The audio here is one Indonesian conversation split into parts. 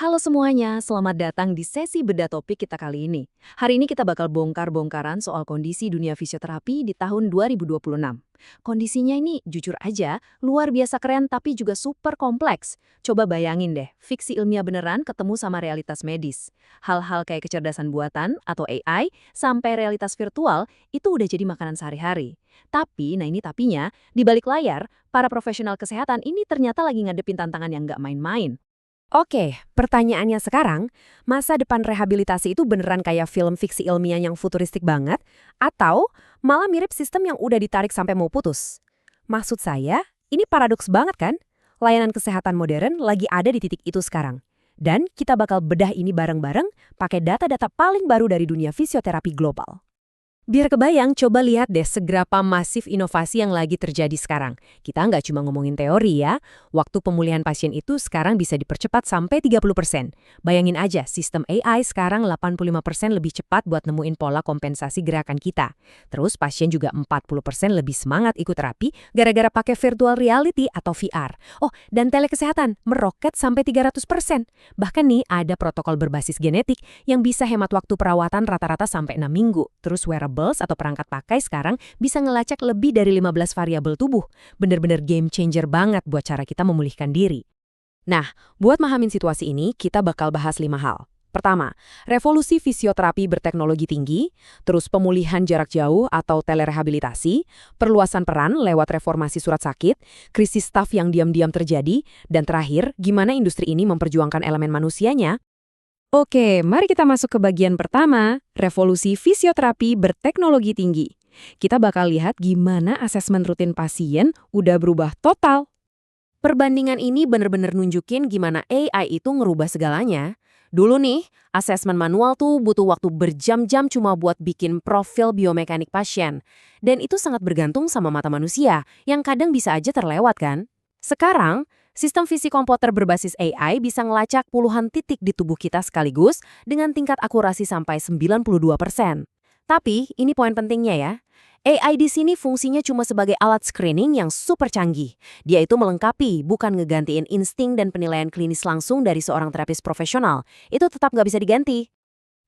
Halo semuanya, selamat datang di sesi bedah topik kita kali ini. Hari ini kita bakal bongkar-bongkaran soal kondisi dunia fisioterapi di tahun 2026. Kondisinya ini jujur aja, luar biasa keren tapi juga super kompleks. Coba bayangin deh, fiksi ilmiah beneran ketemu sama realitas medis. Hal-hal kayak kecerdasan buatan atau AI sampai realitas virtual itu udah jadi makanan sehari-hari. Tapi, nah ini tapinya, di balik layar, para profesional kesehatan ini ternyata lagi ngadepin tantangan yang nggak main-main. Oke, pertanyaannya sekarang, masa depan rehabilitasi itu beneran kayak film fiksi ilmiah yang futuristik banget? Atau malah mirip sistem yang udah ditarik sampai mau putus? Maksud saya, ini paradoks banget kan? Layanan kesehatan modern lagi ada di titik itu sekarang. Dan kita bakal bedah ini bareng-bareng pakai data-data paling baru dari dunia fisioterapi global. Biar kebayang, coba lihat deh seberapa masif inovasi yang lagi terjadi sekarang. Kita nggak cuma ngomongin teori ya, waktu pemulihan pasien itu sekarang bisa dipercepat sampai 30%. Bayangin aja, sistem AI sekarang 85% lebih cepat buat nemuin pola kompensasi gerakan kita. Terus pasien juga 40% lebih semangat ikut terapi gara-gara pakai virtual reality atau VR. Oh, dan telekesehatan meroket sampai 300%. Bahkan nih ada protokol berbasis genetik yang bisa hemat waktu perawatan rata-rata sampai 6 minggu. Terus wearable atau perangkat pakai sekarang bisa ngelacak lebih dari 15 variabel tubuh. Bener-bener game changer banget buat cara kita memulihkan diri. Nah, buat mahamin situasi ini, kita bakal bahas 5 hal. Pertama, revolusi fisioterapi berteknologi tinggi, terus pemulihan jarak jauh atau telerehabilitasi, perluasan peran lewat reformasi surat sakit, krisis staf yang diam-diam terjadi, dan terakhir, gimana industri ini memperjuangkan elemen manusianya. Oke, mari kita masuk ke bagian pertama, revolusi fisioterapi berteknologi tinggi. Kita bakal lihat gimana asesmen rutin pasien udah berubah total. Perbandingan ini bener-bener nunjukin gimana AI itu ngerubah segalanya. Dulu nih, asesmen manual tuh butuh waktu berjam-jam cuma buat bikin profil biomekanik pasien. Dan itu sangat bergantung sama mata manusia, yang kadang bisa aja terlewat kan? Sekarang, sistem visi komputer berbasis AI bisa ngelacak puluhan titik di tubuh kita sekaligus dengan tingkat akurasi sampai 92%. Tapi, ini poin pentingnya ya. AI di sini fungsinya cuma sebagai alat screening yang super canggih. Dia itu melengkapi, bukan ngegantiin insting dan penilaian klinis langsung dari seorang terapis profesional. Itu tetap nggak bisa diganti.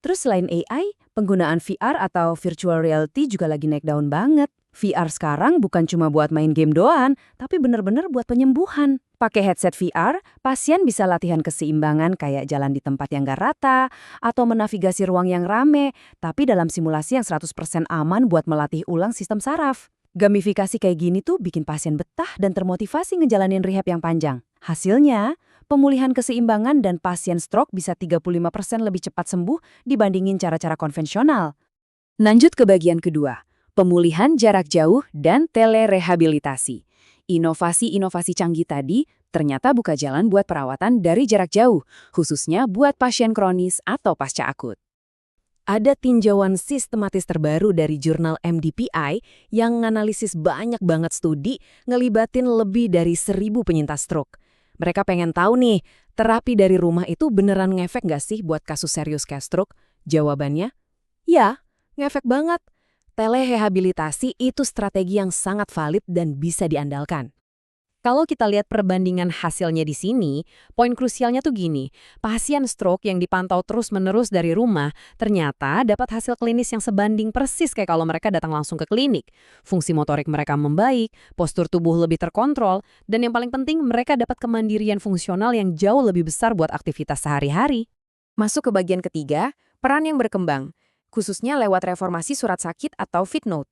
Terus selain AI, penggunaan VR atau virtual reality juga lagi naik daun banget. VR sekarang bukan cuma buat main game doang, tapi bener-bener buat penyembuhan. Pakai headset VR, pasien bisa latihan keseimbangan kayak jalan di tempat yang gak rata, atau menavigasi ruang yang rame, tapi dalam simulasi yang 100% aman buat melatih ulang sistem saraf. Gamifikasi kayak gini tuh bikin pasien betah dan termotivasi ngejalanin rehab yang panjang. Hasilnya, pemulihan keseimbangan dan pasien stroke bisa 35% lebih cepat sembuh dibandingin cara-cara konvensional. Lanjut ke bagian kedua, pemulihan jarak jauh dan telerehabilitasi. Inovasi-inovasi canggih tadi ternyata buka jalan buat perawatan dari jarak jauh, khususnya buat pasien kronis atau pasca akut. Ada tinjauan sistematis terbaru dari jurnal MDPI yang menganalisis banyak banget studi ngelibatin lebih dari 1.000 penyintas stroke. Mereka pengen tahu nih, terapi dari rumah itu beneran ngefek nggak sih buat kasus serius kayak stroke? Jawabannya, ya, ngefek banget. Telerehabilitasi itu strategi yang sangat valid dan bisa diandalkan. Kalau kita lihat perbandingan hasilnya di sini, poin krusialnya tuh gini, pasien stroke yang dipantau terus-menerus dari rumah ternyata dapat hasil klinis yang sebanding persis kayak kalau mereka datang langsung ke klinik. Fungsi motorik mereka membaik, postur tubuh lebih terkontrol, dan yang paling penting mereka dapat kemandirian fungsional yang jauh lebih besar buat aktivitas sehari-hari. Masuk ke bagian ketiga, peran yang berkembang, khususnya lewat reformasi surat sakit atau FitNote.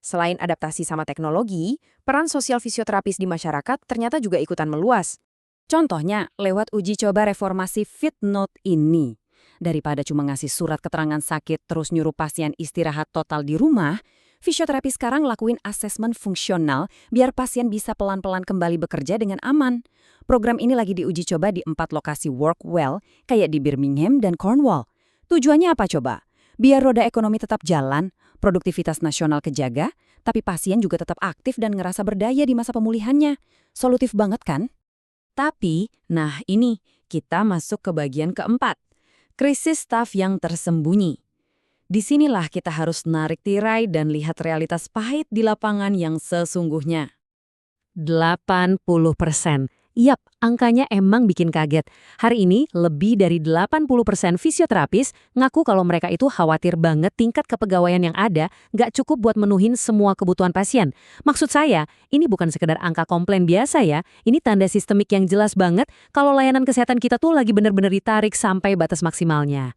Selain adaptasi sama teknologi, peran sosial fisioterapis di masyarakat ternyata juga ikutan meluas. Contohnya, lewat uji coba reformasi FitNote ini. Daripada cuma ngasih surat keterangan sakit terus nyuruh pasien istirahat total di rumah, fisioterapi sekarang lakuin asesmen fungsional biar pasien bisa pelan-pelan kembali bekerja dengan aman. Program ini lagi diuji coba di 4 lokasi Workwell, kayak di Birmingham dan Cornwall. Tujuannya apa coba? Biar roda ekonomi tetap jalan, produktivitas nasional kejaga, tapi pasien juga tetap aktif dan ngerasa berdaya di masa pemulihannya. Solutif banget kan? Tapi, nah ini, kita masuk ke bagian keempat. Krisis staf yang tersembunyi. Disinilah kita harus narik tirai dan lihat realitas pahit di lapangan yang sesungguhnya. 80%, Yap, angkanya emang bikin kaget. Hari ini, lebih dari 80% fisioterapis ngaku kalau mereka itu khawatir banget tingkat kepegawaian yang ada nggak cukup buat menuhin semua kebutuhan pasien. Maksud saya, ini bukan sekedar angka komplain biasa ya, ini tanda sistemik yang jelas banget kalau layanan kesehatan kita tuh lagi bener-bener ditarik sampai batas maksimalnya.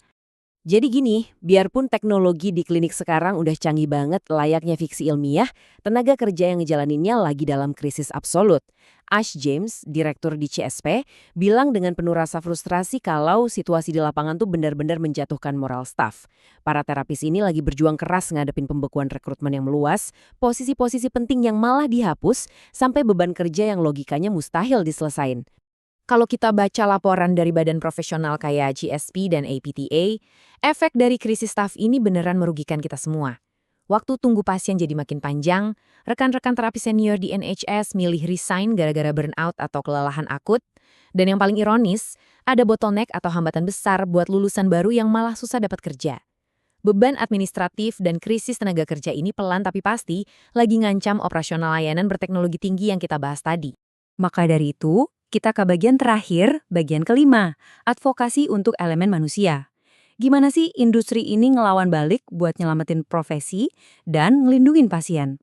Jadi gini, biarpun teknologi di klinik sekarang udah canggih banget layaknya fiksi ilmiah, tenaga kerja yang ngejalaninnya lagi dalam krisis absolut. Ash James, direktur di CSP, bilang dengan penuh rasa frustrasi kalau situasi di lapangan tuh benar-benar menjatuhkan moral staf. Para terapis ini lagi berjuang keras ngadepin pembekuan rekrutmen yang meluas, posisi-posisi penting yang malah dihapus, sampai beban kerja yang logikanya mustahil diselesain. Kalau kita baca laporan dari badan profesional kayak GSP dan APTA, efek dari krisis staf ini beneran merugikan kita semua. Waktu tunggu pasien jadi makin panjang, rekan-rekan terapi senior di NHS milih resign gara-gara burnout atau kelelahan akut, dan yang paling ironis, ada bottleneck atau hambatan besar buat lulusan baru yang malah susah dapat kerja. Beban administratif dan krisis tenaga kerja ini pelan tapi pasti lagi ngancam operasional layanan berteknologi tinggi yang kita bahas tadi. Maka dari itu, kita ke bagian terakhir, bagian kelima, advokasi untuk elemen manusia. Gimana sih industri ini ngelawan balik buat nyelamatin profesi dan ngelindungin pasien?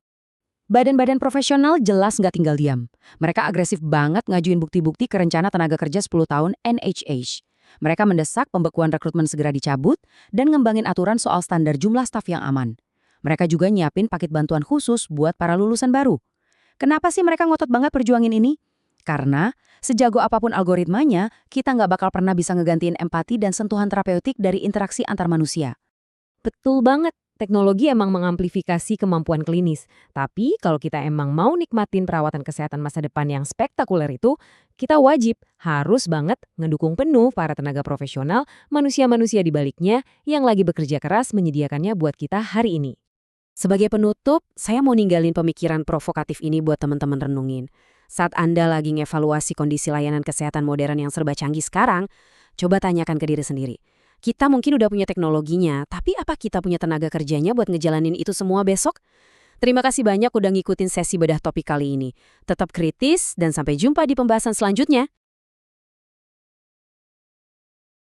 Badan-badan profesional jelas nggak tinggal diam. Mereka agresif banget ngajuin bukti-bukti ke rencana tenaga kerja 10 tahun NHH. Mereka mendesak pembekuan rekrutmen segera dicabut dan ngembangin aturan soal standar jumlah staf yang aman. Mereka juga nyiapin paket bantuan khusus buat para lulusan baru. Kenapa sih mereka ngotot banget perjuangin ini? Karena, sejago apapun algoritmanya, kita nggak bakal pernah bisa ngegantiin empati dan sentuhan terapeutik dari interaksi antar manusia. Betul banget, teknologi emang mengamplifikasi kemampuan klinis. Tapi kalau kita emang mau nikmatin perawatan kesehatan masa depan yang spektakuler itu, kita harus banget ngedukung penuh para tenaga profesional, manusia-manusia di baliknya yang lagi bekerja keras menyediakannya buat kita hari ini. Sebagai penutup, saya mau ninggalin pemikiran provokatif ini buat teman-teman renungin. Saat Anda lagi ngevaluasi kondisi layanan kesehatan modern yang serba canggih sekarang, coba tanyakan ke diri sendiri. Kita mungkin udah punya teknologinya, tapi apa kita punya tenaga kerjanya buat ngejalanin itu semua besok? Terima kasih banyak udah ngikutin sesi bedah topik kali ini. Tetap kritis dan sampai jumpa di pembahasan selanjutnya.